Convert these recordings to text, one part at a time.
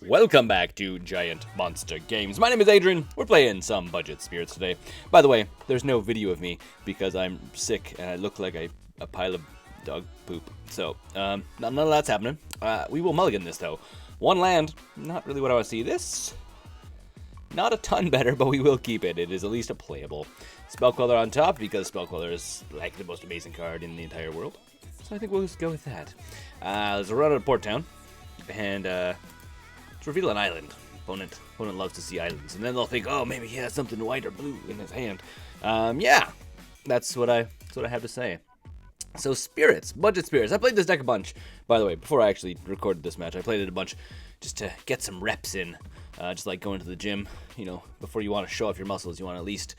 Welcome back to Giant Monster Games. My name is Adrian. We're playing some Budget Spirits today. By the way, there's no video of me because I'm sick and I look like a pile of dog poop. So, none of that's happening. We will mulligan this though. One land, not really what I want to see. This, not a ton better, but we will keep it. It is at least a playable. Spell Queller on top because Spell Queller is like the most amazing card in the entire world. So I think we'll just go with that. Let's run out of Port Town and let's reveal an island. Opponent loves to see islands, and then they'll think, oh, maybe he has something white or blue in his hand. Yeah, that's what I have to say. So spirits, Budget Spirits. I played this deck a bunch, by the way. Before I actually recorded this match, I played it a bunch just to get some reps in. Just like going to the gym, you know, before you want to show off your muscles, you want to at least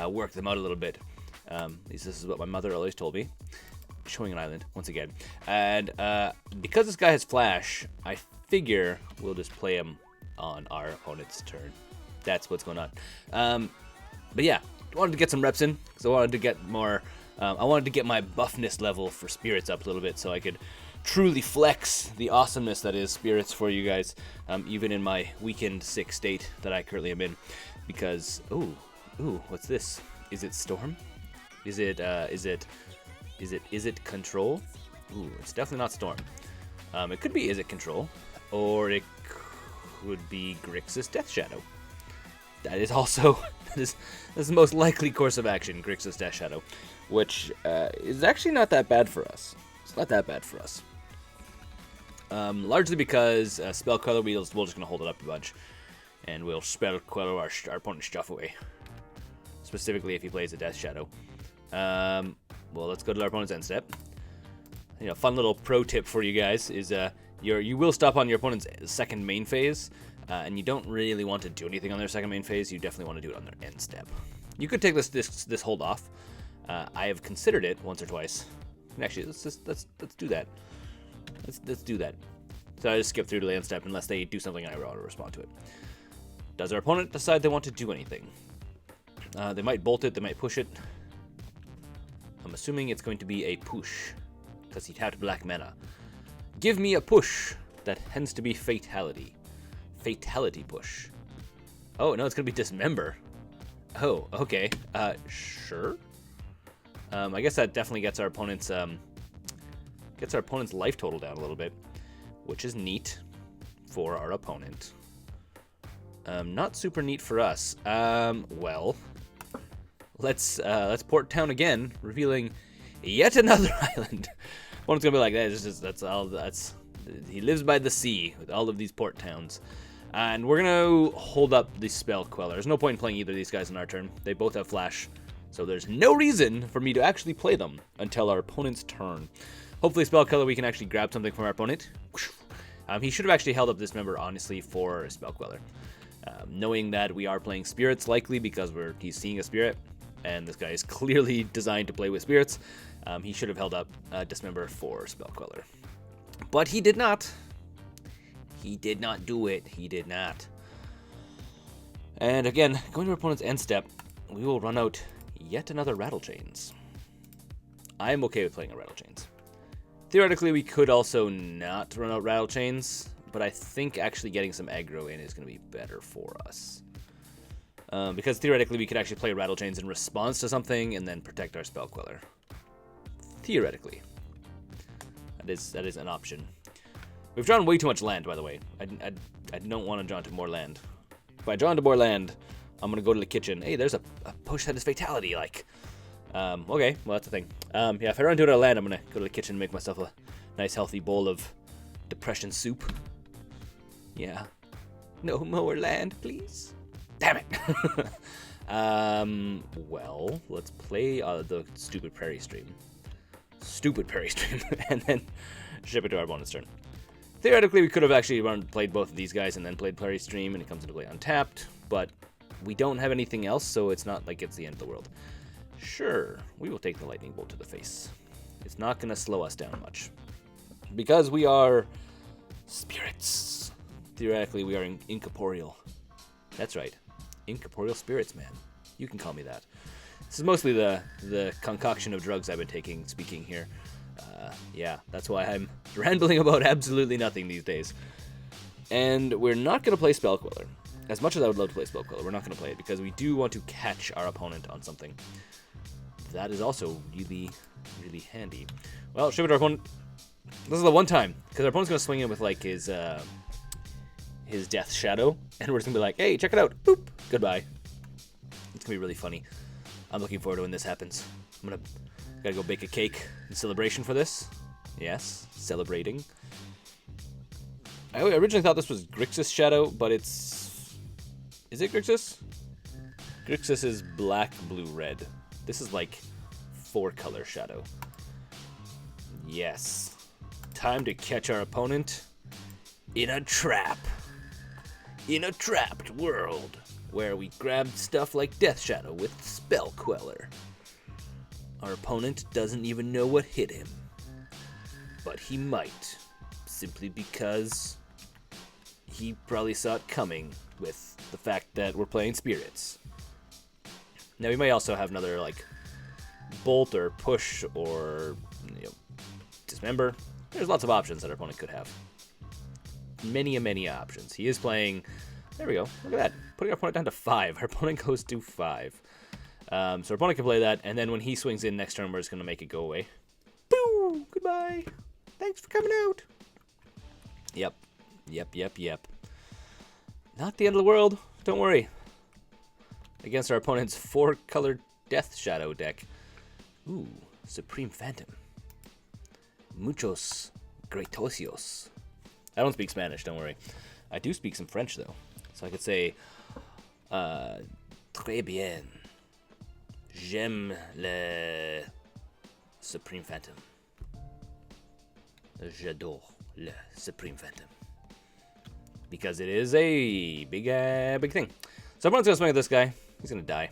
work them out a little bit. At least this is what my mother always told me. Showing an island once again, and because this guy has flash, I figure we'll just play him on our opponent's turn. That's what's going on. But yeah, I wanted to get some reps in because I wanted to get more. I wanted to get my buffness level for spirits up a little bit so I could truly flex the awesomeness that is spirits for you guys, even in my weakened sick state that I currently am in. Because ooh, what's this? Is it storm? Is it control? Ooh, it's definitely not storm. It could be is it control, or it could be Grixis Death Shadow. That is also that's the most likely course of action, Grixis Death Shadow, which is actually not that bad for us. It's not that bad for us. Largely because Spell Queller, we're just going to hold it up a bunch, and we'll Spell Queller our opponent's stuff away. Specifically if he plays a Death Shadow. Well, let's go to our opponent's end step. You know, fun little pro tip for you guys is you will stop on your opponent's second main phase, and you don't really want to do anything on their second main phase. You definitely want to do it on their end step. You could take this hold off. I have considered it once or twice. And actually, let's do that. Let's do that. So I just skip through to the end step unless they do something and I want to respond to it. Does our opponent decide they want to do anything? They might bolt it. They might push it. I'm assuming it's going to be a push, because he tapped black mana. Give me a push. That tends to be fatality. Fatality push. Oh, no, it's going to be dismember. Oh, okay. Sure. I guess that definitely gets our opponent's life total down a little bit, which is neat for our opponent. Not super neat for us. Well, let's Port Town again, revealing yet another island. One's gonna be like, that's he lives by the sea with all of these port towns, and we're gonna hold up the Spell Queller. There's no point in playing either of these guys on our turn. They both have flash, so there's no reason for me to actually play them until our opponent's turn. Hopefully, Spell Queller, we can actually grab something from our opponent. He should have actually held up this member honestly for Spell Queller, knowing that we are playing spirits likely because he's seeing a spirit. And this guy is clearly designed to play with spirits. He should have held up Dismember for Spell Queller. But he did not. He did not do it. He did not. And again, going to our opponent's end step, we will run out yet another Rattlechains. I'm okay with playing a Rattlechains. Theoretically, we could also not run out Rattlechains, but I think actually getting some aggro in is going to be better for us. Because theoretically, we could actually play Rattlechains in response to something and then protect our Spell Queller. Theoretically. That is an option. We've drawn way too much land, by the way. I don't want to draw into more land. If I draw into more land, I'm going to go to the kitchen. Hey, there's a push that is fatality, like. Okay, well, that's the thing. Yeah, if I run into another land, I'm going to go to the kitchen and make myself a nice, healthy bowl of depression soup. Yeah. No more land, please. Damn it! Well, let's play the stupid Prairie stream. And then ship it to our opponent's turn. Theoretically, we could have actually played both of these guys and then played Prairie stream, and it comes into play untapped, but we don't have anything else, so it's not like it's the end of the world. Sure, we will take the lightning bolt to the face. It's not going to slow us down much. Because we are spirits. Theoretically, we are incorporeal. That's right. Incorporeal spirits, man. You can call me that. This is mostly the concoction of drugs I've been speaking here. Yeah, that's why I'm rambling about absolutely nothing these days. And we're not going to play Spell Queller. As much as I would love to play Spell Queller, we're not going to play it because we do want to catch our opponent on something. That is also really, really handy. Well, show it to our opponent. This is the one time, because our opponent's going to swing in with, like, his Death Shadow, and we're just going to be like, hey, check it out. Boop. Goodbye. It's going to be really funny. I'm looking forward to when this happens. Gotta go bake a cake in celebration for this. Yes, celebrating. I originally thought this was Grixis Shadow, but it's... Is it Grixis? Grixis is black, blue, red. This is like 4-color Shadow. Yes. Time to catch our opponent in a trap. In a trapped world where we grabbed stuff like Death Shadow with Spell Queller. Our opponent doesn't even know what hit him. But he might. Simply because he probably saw it coming with the fact that we're playing Spirits. Now we may also have another, like, Bolt or Push or, Dismember. There's lots of options that our opponent could have. Many options. He is playing... There we go. Look at that. Putting our opponent down to 5. Our opponent goes to 5. So our opponent can play that, and then when he swings in next turn, we're just going to make it go away. Boo! Goodbye. Thanks for coming out. Yep. Not the end of the world. Don't worry. Against our opponent's 4-color Death Shadow deck. Ooh, Supreme Phantom. Muchos Gratosios. I don't speak Spanish, don't worry. I do speak some French, though. So I could say, Très bien. J'aime le Supreme Phantom. J'adore le Supreme Phantom. Because it is a big thing. So opponent's gonna swing at this guy. He's gonna die.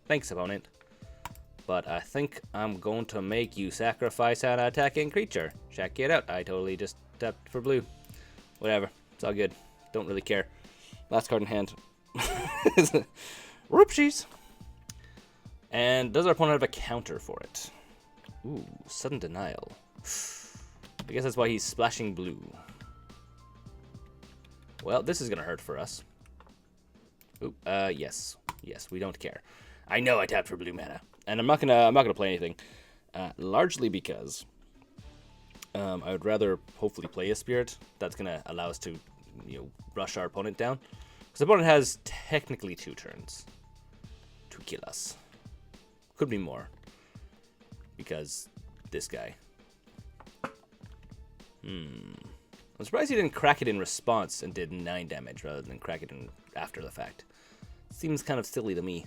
Thanks, opponent. But I think I'm going to make you sacrifice an attacking creature. Check it out. I totally just tapped for blue. Whatever. It's all good. Don't really care. Last card in hand. Whoopsies. And does our opponent have a counter for it? Ooh, Sudden Denial. I guess that's why he's splashing blue. Well, this is gonna hurt for us. Ooh, yes, we don't care. I know I tapped for blue mana, and I'm not gonna play anything, largely because I would rather hopefully play a Spirit that's gonna allow us to, rush our opponent down, because the opponent has technically 2 turns to kill us. Could be more, because this guy. I'm surprised he didn't crack it in response and did 9 damage rather than crack it in after the fact. Seems kind of silly to me.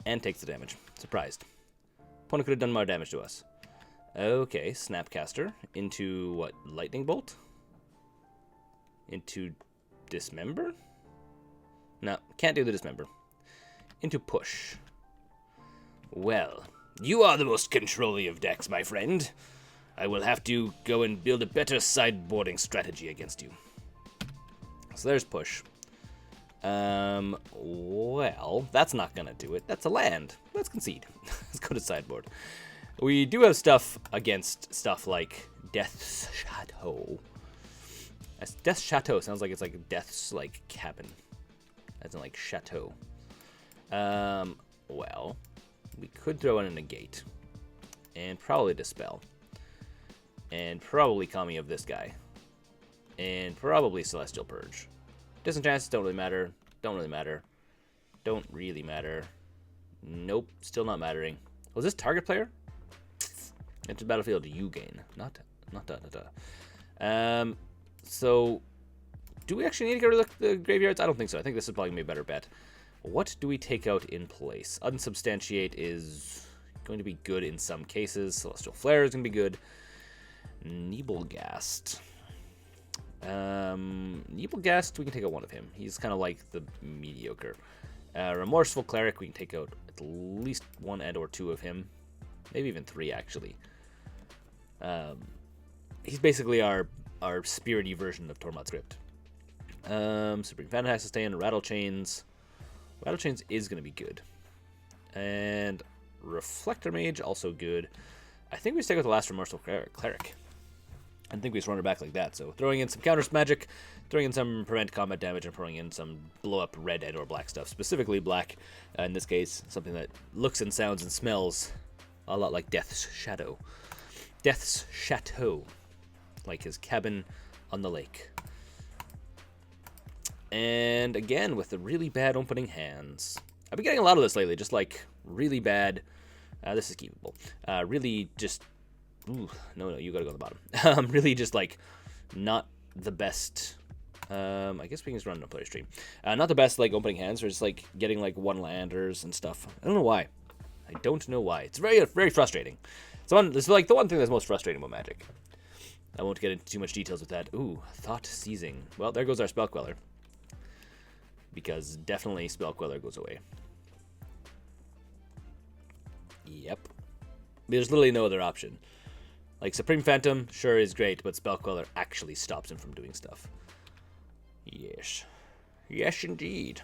And takes the damage. Surprised. Opponent could have done more damage to us. Okay, Snapcaster into what? Lightning Bolt? Into Dismember? No, can't do the Dismember. Into Push. Well, you are the most controlling of decks, my friend. I will have to go and build a better sideboarding strategy against you. So there's Push. Well, that's not gonna do it. That's a land. Let's concede. Let's go to sideboard. We do have stuff against stuff like Death's Chateau. Death's Chateau sounds like it's like Death's like cabin. As in like chateau. Well, we could throw in a negate. And probably dispel. And probably Kami of this guy. And probably Celestial Purge. Disenchants don't really matter. Don't really matter. Don't really matter. Nope, still not mattering. Was this target player? Enter battlefield, you gain. Not da. So, do we actually need to get rid of the graveyards? I don't think so. I think this is probably going to be a better bet. What do we take out in place? Unsubstantiate is going to be good in some cases. Celestial Flare is going to be good. Nebelgast. Nebelgast, we can take out one of him. He's kind of like the mediocre. Remorseful Cleric, we can take out at least 1 and or 2 of him. Maybe even 3, actually. He's basically our spirity version of Tormod Script. Supreme Phantom has to stay in. Rattlechains. Rattlechains is going to be good. And Reflector Mage, also good. I think we stick with the last Remorseful Cleric. I think we just run it back like that. So throwing in some counters magic, throwing in some prevent combat damage, and throwing in some blow up red and or black stuff. Specifically black, in this case, something that looks and sounds and smells a lot like Death's Shadow. Death's Chateau, like his cabin on the lake. And again, with the really bad opening hands. I've been getting a lot of this lately, just like really bad. This is keepable. Really just... Ooh, no, you gotta go to the bottom. Really just like not the best. I guess we can just run a player stream. Not the best like opening hands, or just like getting like one-landers and stuff. I don't know why. I don't know why. It's very, very frustrating. It's like the one thing that's most frustrating about Magic. I won't get into too much details with that. Ooh, Thought Seizing. Well, there goes our Spell Queller. Because definitely Spell Queller goes away. Yep. There's literally no other option. Like, Supreme Phantom, sure, is great, but Spell Queller actually stops him from doing stuff. Yes. Yes, indeed.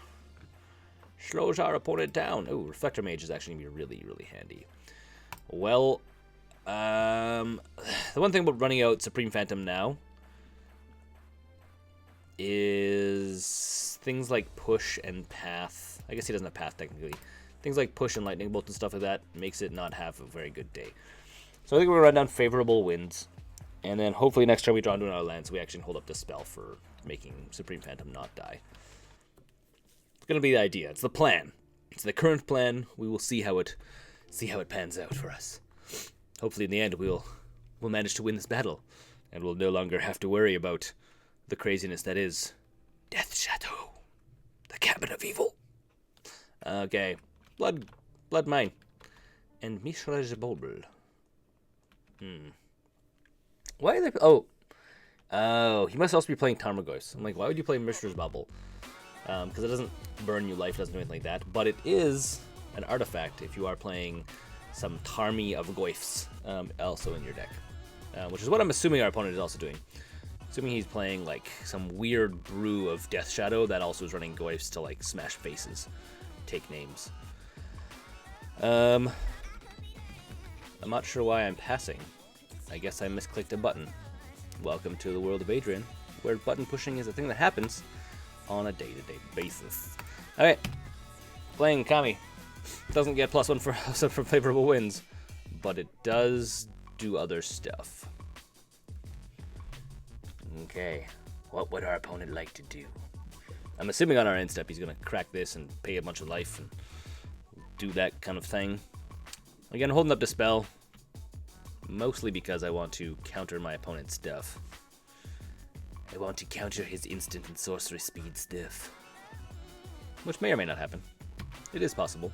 Slows our opponent down. Ooh, Reflector Mage is actually going to be really, really handy. Well, the one thing about running out Supreme Phantom now is things like Push and Path. I guess he doesn't have Path, technically. Things like Push and Lightning Bolt and stuff like that makes it not have a very good day. So I think we're going to run down Favorable Winds. And then hopefully next turn we draw into another land, so we actually hold up the spell for making Supreme Phantom not die. It's going to be the idea. It's the plan. It's the current plan. We will see how it pans out for us. Hopefully in the end we'll manage to win this battle. And we'll no longer have to worry about the craziness that is Death Shadow, the cabin of evil. Okay. Blood Mine. And Mishra's Bulbul. Why are they... Oh, he must also be playing Tarmogoyf. I'm like, why would you play Mishra's Bubble? Because it doesn't burn you life, it doesn't do anything like that. But it is an artifact if you are playing some Tarmy of Goyfs also in your deck. Which is what I'm assuming our opponent is also doing. Assuming he's playing like some weird brew of Death Shadow that also is running Goyfs to like smash faces, take names. I'm not sure why I'm passing. I guess I misclicked a button. Welcome to the world of Adrian, where button pushing is a thing that happens on a day-to-day basis. Alright, playing Kami. Doesn't get +1 for favorable wins, but it does do other stuff. Okay, what would our opponent like to do? I'm assuming on our end step he's going to crack this and pay a bunch of life and do that kind of thing. Again, holding up the spell, mostly because I want to counter my opponent's stuff. I want to counter his instant and sorcery speed stuff. Which may or may not happen. It is possible.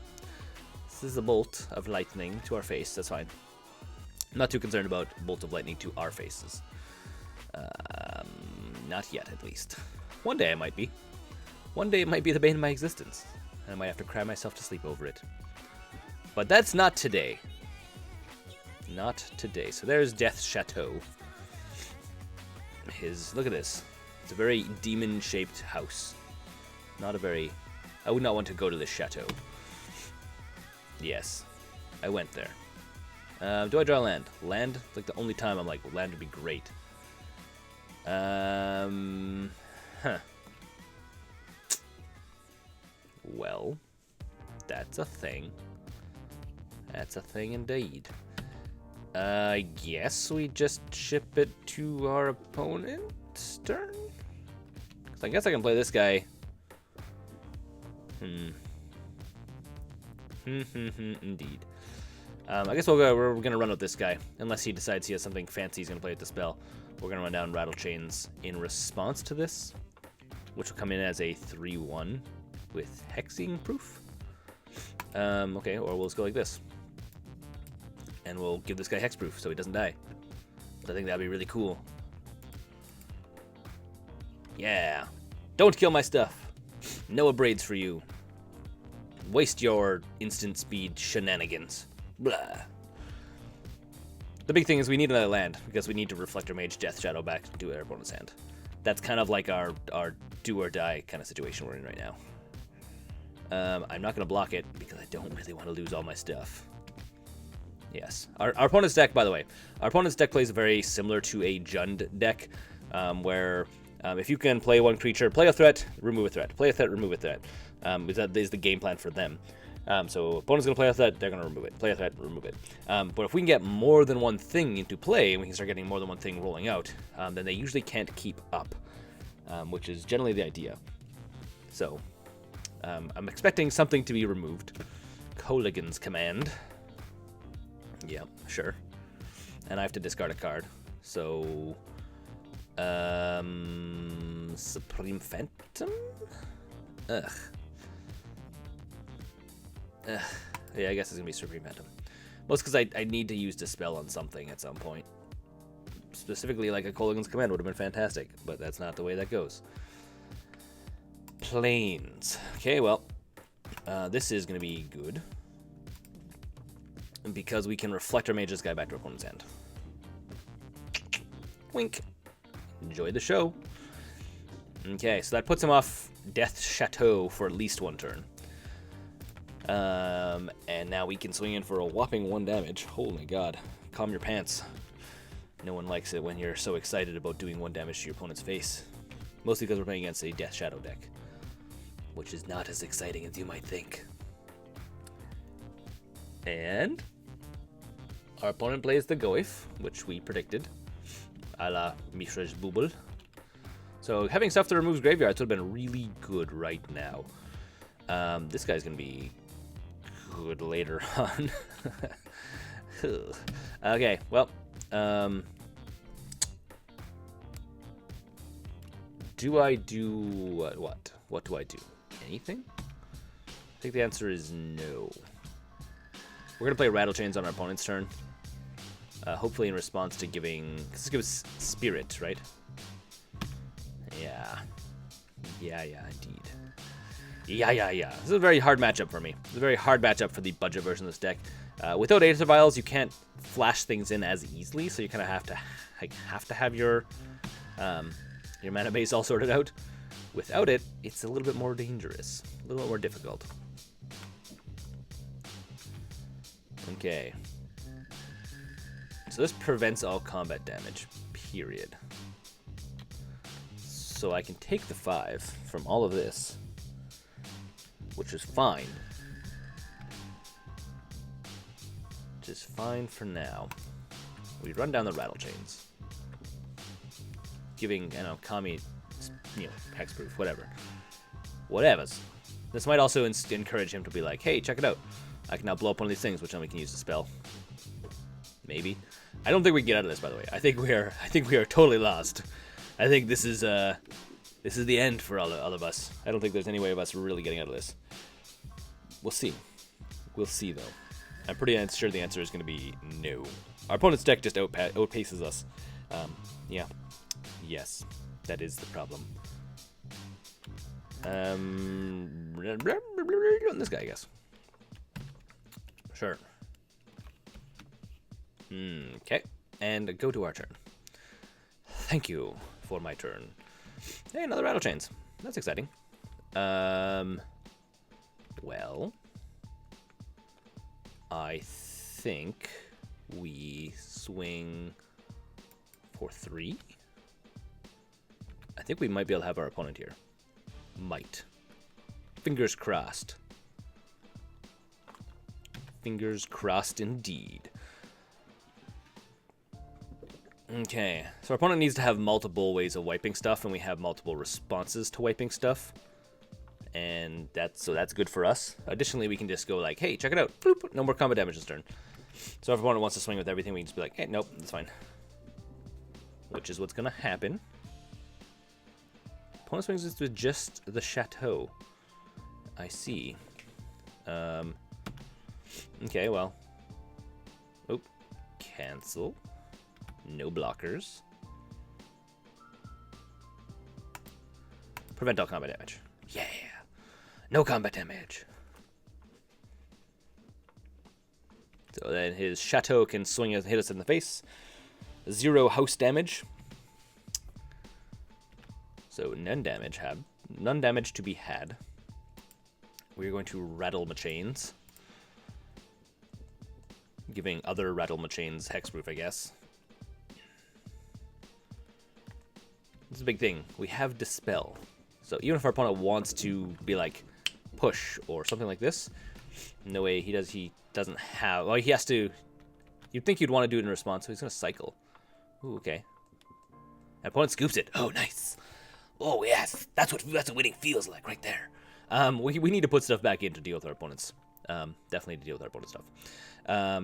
This is a bolt of lightning to our face, that's fine. I'm not too concerned about bolt of lightning to our faces. Not yet, at least. One day I might be. One day it might be the bane of my existence, and I might have to cry myself to sleep over it. But that's not today. Not today. So there's Death's Chateau. Look at this. It's a very demon-shaped house. Not a very... I would not want to go to this chateau. Yes. I went there. Do I draw land? Land? It's like the only time I'm like, well, land would be great. Well, that's a thing. That's a thing indeed. I guess we just ship it to our opponent's turn? 'Cause I guess I can play this guy. Indeed. I guess we're gonna run with this guy. Unless he decides he has something fancy he's gonna play with the spell. We're gonna run down Rattlechains in response to this, which will come in as a 3/1 with hexing proof. Okay, or we'll just go like this. And we'll give this guy hexproof so he doesn't die. I think that'd be really cool. Yeah. Don't kill my stuff. No abrades for you. Waste your instant speed shenanigans. Blah. The big thing is we need another land because we need to Reflector Mage Death Shadow back to our bonus hand. That's kind of like our do or die kind of situation we're in right now. I'm not going to block it because I don't really want to lose all my stuff. Yes. Our opponent's deck, by the way, our opponent's deck plays very similar to a Jund deck, where if you can play one creature, play a threat, remove a threat, play a threat, remove a threat. That is the game plan for them. So opponent's going to play a threat, they're going to remove it. Play a threat, remove it. But if we can get more than one thing into play, and we can start getting more than one thing rolling out, then they usually can't keep up, which is generally the idea. So I'm expecting something to be removed. Coligan's Command. Yeah, sure. And I have to discard a card. So, Supreme Phantom? Ugh. Yeah, I guess it's going to be Supreme Phantom. Most because I need to use Dispel on something at some point. Specifically, like a Coligan's Command would have been fantastic, but that's not the way that goes. Planes. Okay, well, this is going to be good. Because we can Reflector Mage this guy back to our opponent's hand. Wink. Enjoy the show. Okay, so that puts him off Death Chateau for at least one turn. And now we can swing in for a whopping 1 damage. Holy god. Calm your pants. No one likes it when you're so excited about doing 1 damage to your opponent's face. Mostly because we're playing against a Death Shadow deck. Which is not as exciting as you might think. And our opponent plays the Goif, which we predicted, a la Mishra's Booble. So having stuff that removes graveyards would have been really good right now. This guy's going to be good later on. Okay, well, do I do what? What do I do? Anything? I think the answer is no. We're going to play Rattlechains on our opponent's turn. Hopefully in response to giving... This gives Spirit, right? Yeah. Yeah, indeed. Yeah. This is a very hard matchup for me. It's a very hard matchup for the budget version of this deck. Without Aether Vials, you can't flash things in as easily, so you kind of have to have your mana base all sorted out. Without it, it's a little bit more dangerous. A little bit more difficult. Okay. So this prevents all combat damage, period. So I can take the 5 from all of this, which is fine. Which is fine for now. We run down the Rattlechains. Giving, Kami, hexproof, whatever. Whatevers. This might also encourage him to be like, hey, check it out. I can now blow up one of these things, which then we can use to spell. Maybe. I don't think we can get out of this, by the way. I think we are totally lost. I think this is the end for all of us. I don't think there's any way of us really getting out of this. We'll see. We'll see, though. I'm pretty sure the answer is going to be no. Our opponent's deck just outpaces us. Yeah. Yes. That is the problem. This guy, I guess. Sure. Okay. And go to our turn. Thank you for my turn. Hey, another Rattlechains. That's exciting. Well, I think we swing for 3. I think we might be able to have our opponent here. Might. Fingers crossed. Fingers crossed indeed. Okay, so our opponent needs to have multiple ways of wiping stuff, and we have multiple responses to wiping stuff. And that's good for us. Additionally, we can just go like, hey, check it out. Bloop, no more combat damage this turn. So if our opponent wants to swing with everything, we can just be like, hey, nope, that's fine. Which is what's going to happen. Opponent swings this with just the Chateau. I see. Okay, well. Oh, cancel. No blockers. Prevent all combat damage. Yeah. No combat damage. So then his Chateau can swing and hit us in the face. 0 house damage. So none damage to be had. We're going to Rattlechains. giving other Rattlechains hexproof, I guess. This is a big thing. We have Dispel. So even if our opponent wants to be like push or something like this, no way he doesn't have. Well, he has to. You'd think you'd want to do it in response, so he's gonna cycle. Ooh, okay. And opponent scoops it. Oh, nice. Oh yes, that's what winning feels like right there. We need to put stuff back in to deal with our opponents. Definitely to deal with our opponent's stuff.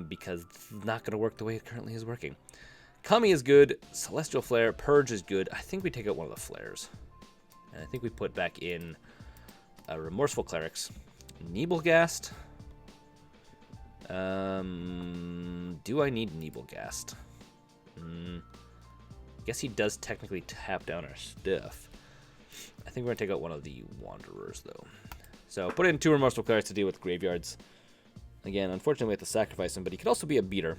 Because it's not gonna work the way it currently is working. Kami is good. Celestial Flare. Purge is good. I think we take out one of the flares. And I think we put back in Remorseful Clerics. Nebelgast. Do I need Nebelgast? Guess he does technically tap down our stuff. I think we're going to take out one of the Wanderers, though. So put in 2 Remorseful Clerics to deal with graveyards. Again, unfortunately, we have to sacrifice him, but he could also be a beater.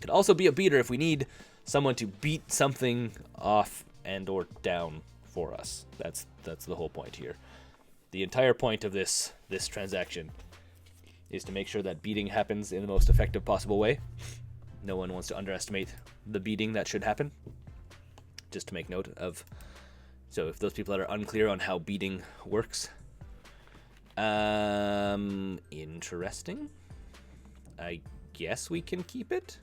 Could also be a beater if we need someone to beat something off and or down for us. That's the whole point here. The entire point of this transaction is to make sure that beating happens in the most effective possible way. No one wants to underestimate the beating that should happen. Just to make note of. So if those people that are unclear on how beating works. Interesting. I guess we can keep it.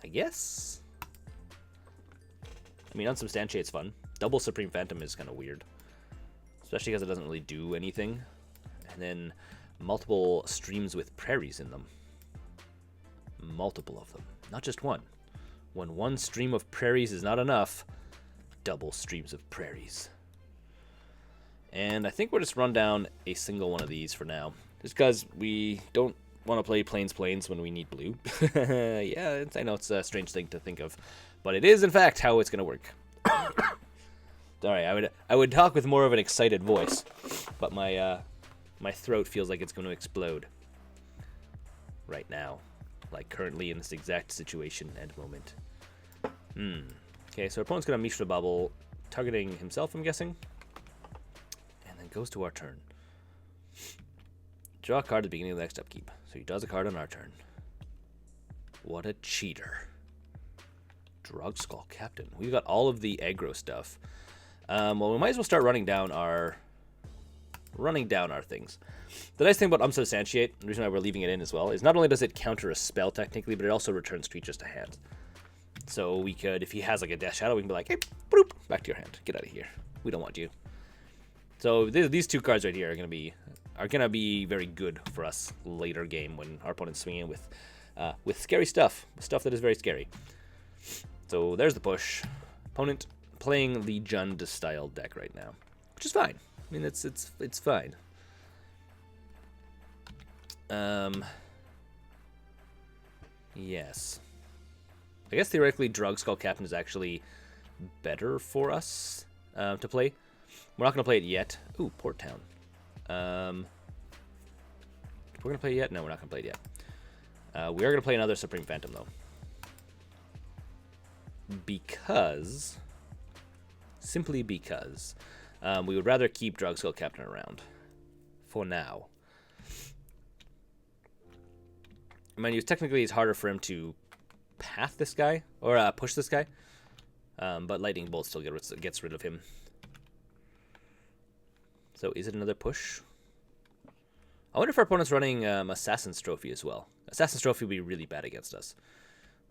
I guess. I mean, Unsubstantiate's fun. Double Supreme Phantom is kind of weird. Especially because it doesn't really do anything. And then multiple streams with prairies in them. Multiple of them. Not just one. When one stream of prairies is not enough, double streams of prairies. And I think we'll just run down a single one of these for now. Just because we don't want to play plains when we need blue. Yeah, I know it's a strange thing to think of, but it is in fact how it's going to work. Sorry, I would talk with more of an excited voice, but my throat feels like it's going to explode right now, like currently in this exact situation and moment. Okay, so our opponent's going to Mishra Bubble, targeting himself, I'm guessing, and then goes to our turn. Draw a card at the beginning of the next upkeep. So he draws a card on our turn. What a cheater. Drogskol Captain. We've got all of the aggro stuff. Well, we might as well start running down our things. The nice thing about Unsubstantiate, the reason why we're leaving it in as well, is not only does it counter a spell technically, but it also returns creatures to hand. So we could, if he has like a Death Shadow, we can be like, hey, boop, back to your hand. Get out of here. We don't want you. So these 2 cards right here are gonna be very good for us later game when our opponent's swinging with scary stuff that is very scary. So there's the push. Opponent playing the Jund style deck right now, which is fine. I mean, it's fine. Yes. I guess theoretically Drogskol Captain is actually better for us to play. We're not going to play it yet. Ooh, Port Town. We're going to play it yet? No, we're not going to play it yet. We are going to play another Supreme Phantom, though. Simply because, we would rather keep Drogskol Captain around. For now. I mean, technically it's harder for him to path this guy, or push this guy. But Lightning Bolt still gets rid of him. So is it another push? I wonder if our opponent's running Assassin's Trophy as well. Assassin's Trophy would be really bad against us.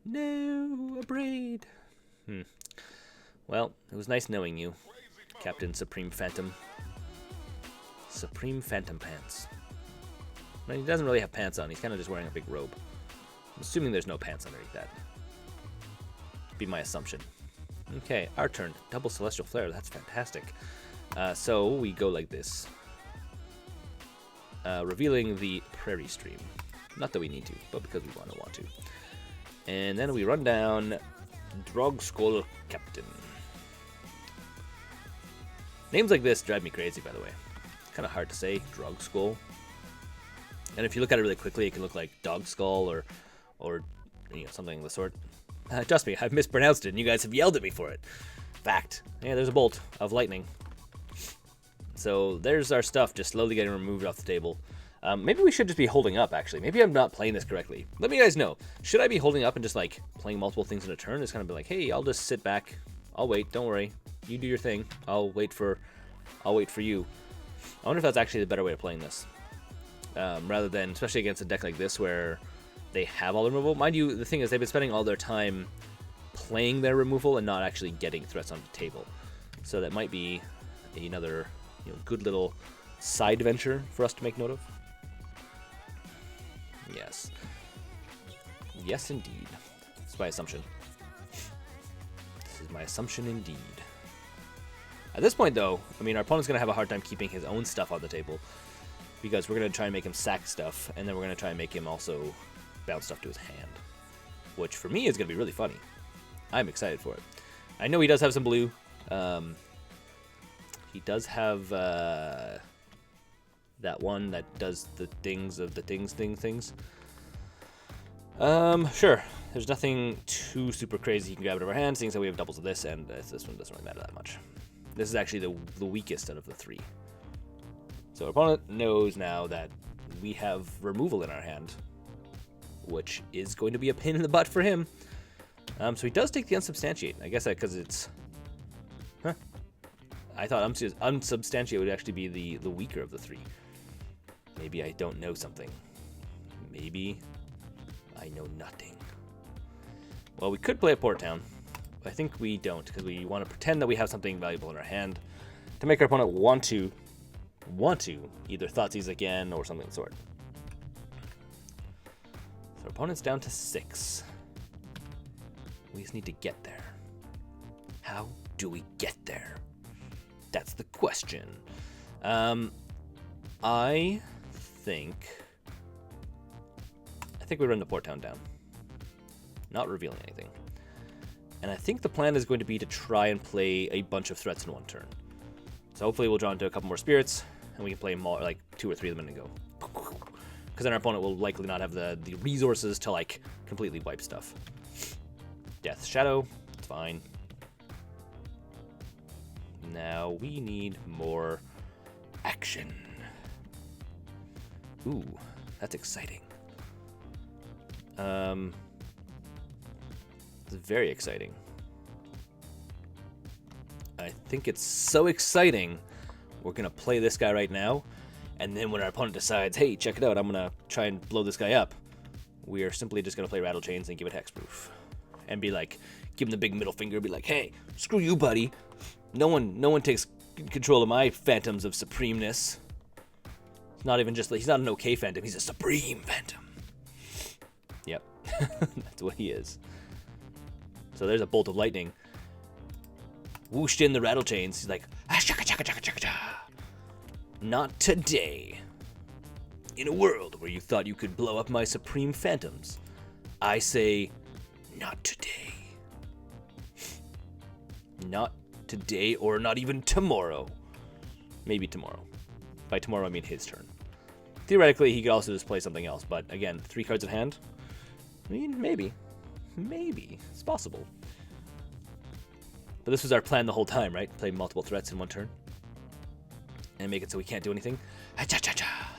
No, a braid. Well, it was nice knowing you, Captain Supreme Phantom. Supreme Phantom Pants. I mean, he doesn't really have pants on. He's kind of just wearing a big robe. I'm assuming there's no pants underneath that. Be my assumption. Okay, our turn. Double Celestial Flare. That's fantastic. So we go like this. Revealing the Prairie stream. Not that we need to, but because we want to. And then we run down Drogskol Captain. Names like this drive me crazy, by the way. It's kind of hard to say, Drogskol. And if you look at it really quickly, it can look like Dog Skull or something of the sort. Trust me, I've mispronounced it, and you guys have yelled at me for it. Fact. Yeah, there's a bolt of lightning. So there's our stuff just slowly getting removed off the table. Maybe we should just be holding up, actually. Maybe I'm not playing this correctly. Let me guys know. Should I be holding up and just, like, playing multiple things in a turn? Just kind of be like, hey, I'll just sit back. I'll wait. Don't worry. You do your thing. I'll wait for you. I wonder if that's actually the better way of playing this. Rather than, especially against a deck like this where they have all the removal. Mind you, the thing is they've been spending all their time playing their removal and not actually getting threats on the table. So that might be another good little side venture for us to make note of. Yes. Yes, indeed. That's my assumption. This is my assumption indeed. At this point, though, I mean, our opponent's going to have a hard time keeping his own stuff on the table because we're going to try and make him sack stuff, and then we're going to try and make him also bounce stuff to his hand, which for me is going to be really funny. I'm excited for it. I know he does have some blue. He does have that one that does the things of the things. Sure. There's nothing too super crazy. You can grab it over our hand, seeing that we have doubles of this, and this one doesn't really matter that much. This is actually the weakest out of the three. So our opponent knows now that we have removal in our hand, which is going to be a pain in the butt for him. So he does take the Unsubstantiate. I guess that because it's... Huh. I thought Unsubstantiate would actually be the weaker of the three. Maybe I don't know something. Maybe I know nothing. Well, we could play a Port Town, but I think we don't because we want to pretend that we have something valuable in our hand to make our opponent want to either Thoughtseize again or something of the sort. So our opponent's down to 6. We just need to get there. How do we get there? That's the question. I think we run the Port Town down. Not revealing anything. And I think the plan is going to be to try and play a bunch of threats in one turn. So hopefully we'll draw into a couple more spirits, and we can play more, like 2 or 3 of them in a go. Because then our opponent will likely not have the resources to like completely wipe stuff. Death Shadow, it's fine. Now we need more action. Ooh, that's exciting. It's very exciting. I think it's so exciting, we're gonna play this guy right now, and then when our opponent decides, hey, check it out, I'm gonna try and blow this guy up, we are simply just gonna play Rattlechains and give it hexproof. And be like, give him the big middle finger, be like, hey, screw you, buddy. No one takes control of my phantoms of supremeness. It's not even just, he's not an okay phantom, he's a supreme phantom. Yep, that's what he is. So there's a bolt of lightning. Whooshed in the Rattlechains. He's like, ah, shaka, shaka, shaka, shaka, shaka. Not today. In a world where you thought you could blow up my supreme phantoms, I say, not today. Not today, or not even tomorrow. Maybe tomorrow. By tomorrow, I mean his turn. Theoretically, he could also just play something else, but again, 3 cards in hand. I mean, maybe. Maybe. It's possible. But this was our plan the whole time, right? Play multiple threats in one turn. And make it so we can't do anything. Ha-cha-cha-cha.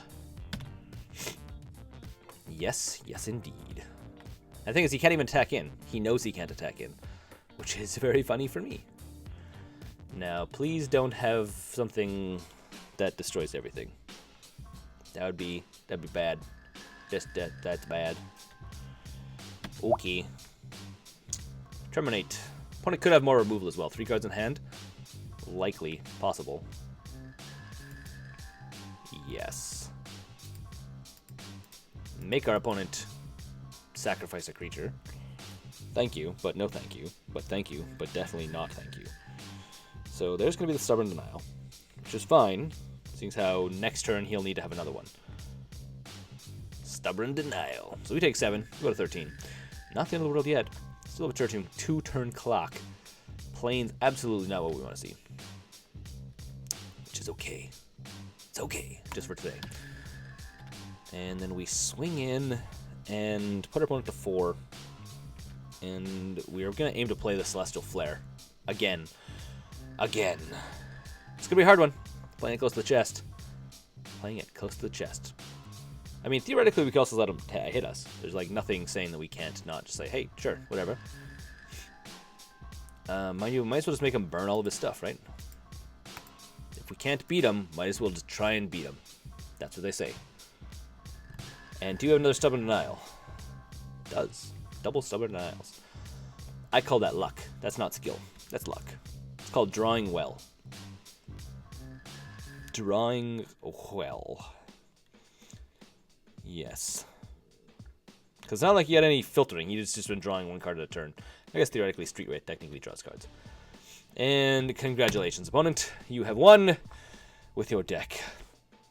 Yes, yes indeed. The thing is, he can't even attack in. He knows he can't attack in, which is very funny for me. Now, please don't have something that destroys everything. That'd be bad. That's bad. Okay. Terminate. Opponent could have more removal as well. 3 cards in hand. Likely possible. Yes. Make our opponent sacrifice a creature. Thank you, but no thank you. But thank you, but definitely not thank you. So there's going to be the Stubborn Denial, which is fine, seeing how next turn he'll need to have another one. Stubborn Denial. So we take 7, we go to 13. Not the end of the world yet. Still have a 2-turn clock. Playing's absolutely not what we want to see. Which is okay. It's okay, just for today. And then we swing in and put our opponent to 4. And we are going to aim to play the Celestial Flare. Again. Again. It's going to be a hard one. Playing it close to the chest. Playing it close to the chest. I mean, theoretically, we could also let them hit us. There's, like, nothing saying that we can't not just say, hey, sure, whatever. Mind you, we might as well just make him burn all of his stuff, right? If we can't beat him, might as well just try and beat him. That's what they say. And do you have another Stubborn Denial? Does. Double Stubborn Denials. I call that luck. That's not skill. That's luck. It's called drawing well. Drawing well. Yes. Because it's not like you had any filtering. You just been drawing one card at a turn. I guess theoretically Street Wraith technically draws cards. And congratulations, opponent. You have won with your deck.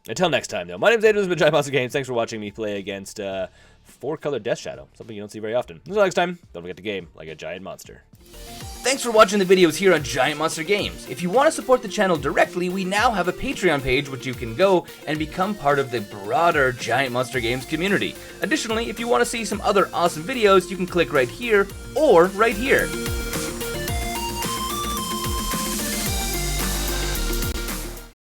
Until next time, though. My name is Adam. This has been Giant Monster Games. Thanks for watching me play against 4-color Death Shadow. Something you don't see very often. Until next time, don't forget to game like a giant monster. Thanks for watching the videos here on Giant Monster Games. If you want to support the channel directly, we now have a Patreon page which you can go and become part of the broader Giant Monster Games community. Additionally, if you want to see some other awesome videos, you can click right here or right here.